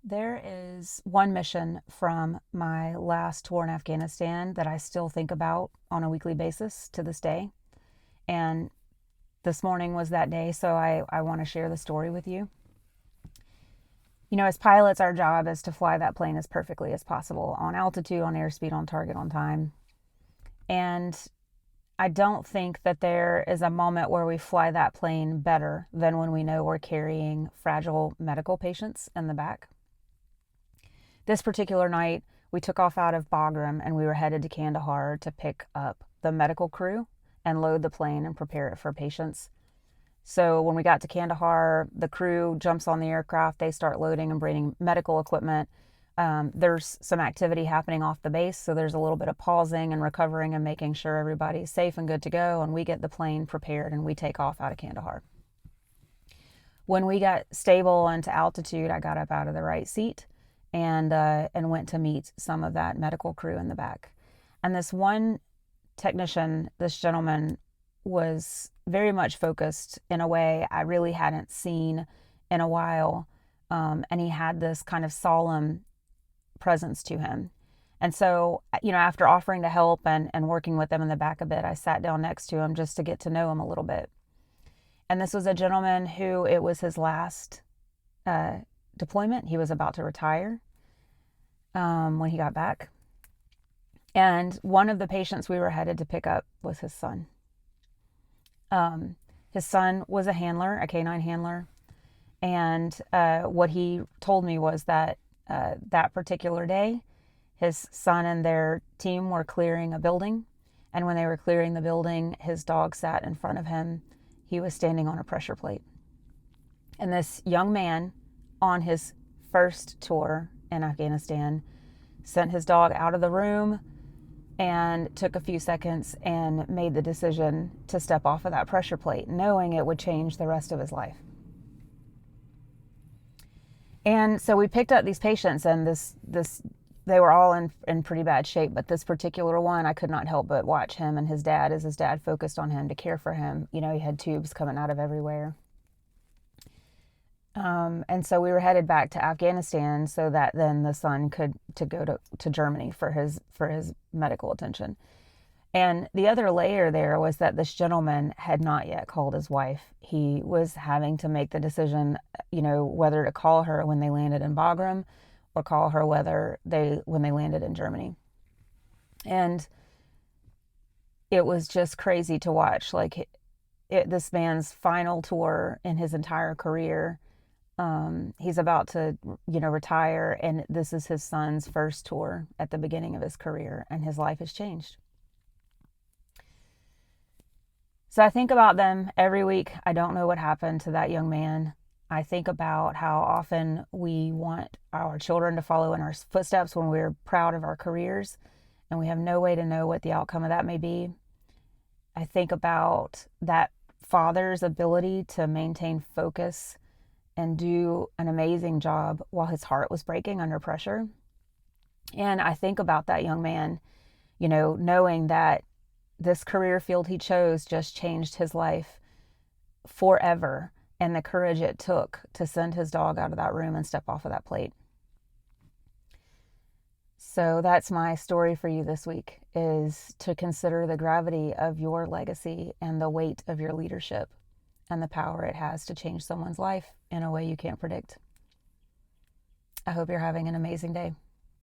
There is one mission from my last tour in Afghanistan that I still think about on a weekly basis to this day. And this morning was that day, so I want to share the story with you. You know, as pilots, our job is to fly that plane as perfectly as possible on altitude, on airspeed, on target, on time. And I don't think that there is a moment where we fly that plane better than when we know we're carrying fragile medical patients in the back. This particular night, we took off out of Bagram and we were headed to Kandahar to pick up the medical crew and load the plane and prepare it for patients. So when we got to Kandahar, the crew jumps on the aircraft, they start loading and bringing medical equipment. There's some activity happening off the base, so there's a little bit of pausing and recovering and making sure everybody's safe and good to go, and we get the plane prepared and we take off out of Kandahar. When we got stable into altitude, I got up out of the right seat and went to meet some of that medical crew in the back. And this one technician, this gentleman, was very much focused in a way I really hadn't seen in a while. And he had this kind of solemn presence to him. And so, you know, after offering to help and working with them in the back a bit, I sat down next to him just to get to know him a little bit. And this was a gentleman who it was his last deployment. He was about to retire when he got back. And one of the patients we were headed to pick up was his son. His son was a handler, a canine handler. And what he told me was that that particular day, his son and their team were clearing a building. And when they were clearing the building, his dog sat in front of him. He was standing on a pressure plate. And this young man, on his first tour in Afghanistan, sent his dog out of the room and took a few seconds and made the decision to step off of that pressure plate, knowing it would change the rest of his life. And so we picked up these patients, and they were all in pretty bad shape, but this particular one, I could not help but watch him and his dad as his dad focused on him to care for him. You know, he had tubes coming out of everywhere. And so we were headed back to Afghanistan so that then the son could go to Germany for his medical attention. And the other layer there was that this gentleman had not yet called his wife. He was having to make the decision, you know, whether to call her when they landed in Bagram or call her when they landed in Germany. And it was just crazy to watch, like this man's final tour in his entire career. He's about to, you know, retire, and this is his son's first tour at the beginning of his career, and his life has changed. So I think about them every week. I don't know what happened to that young man. I think about how often we want our children to follow in our footsteps when we're proud of our careers, and we have no way to know what the outcome of that may be. I think about that father's ability to maintain focus and do an amazing job while his heart was breaking under pressure. And I think about that young man, you know, knowing that this career field he chose just changed his life forever, and the courage it took to send his dog out of that room and step off of that plate. So that's my story for you this week, is to consider the gravity of your legacy and the weight of your leadership and the power it has to change someone's life in a way you can't predict. I hope you're having an amazing day.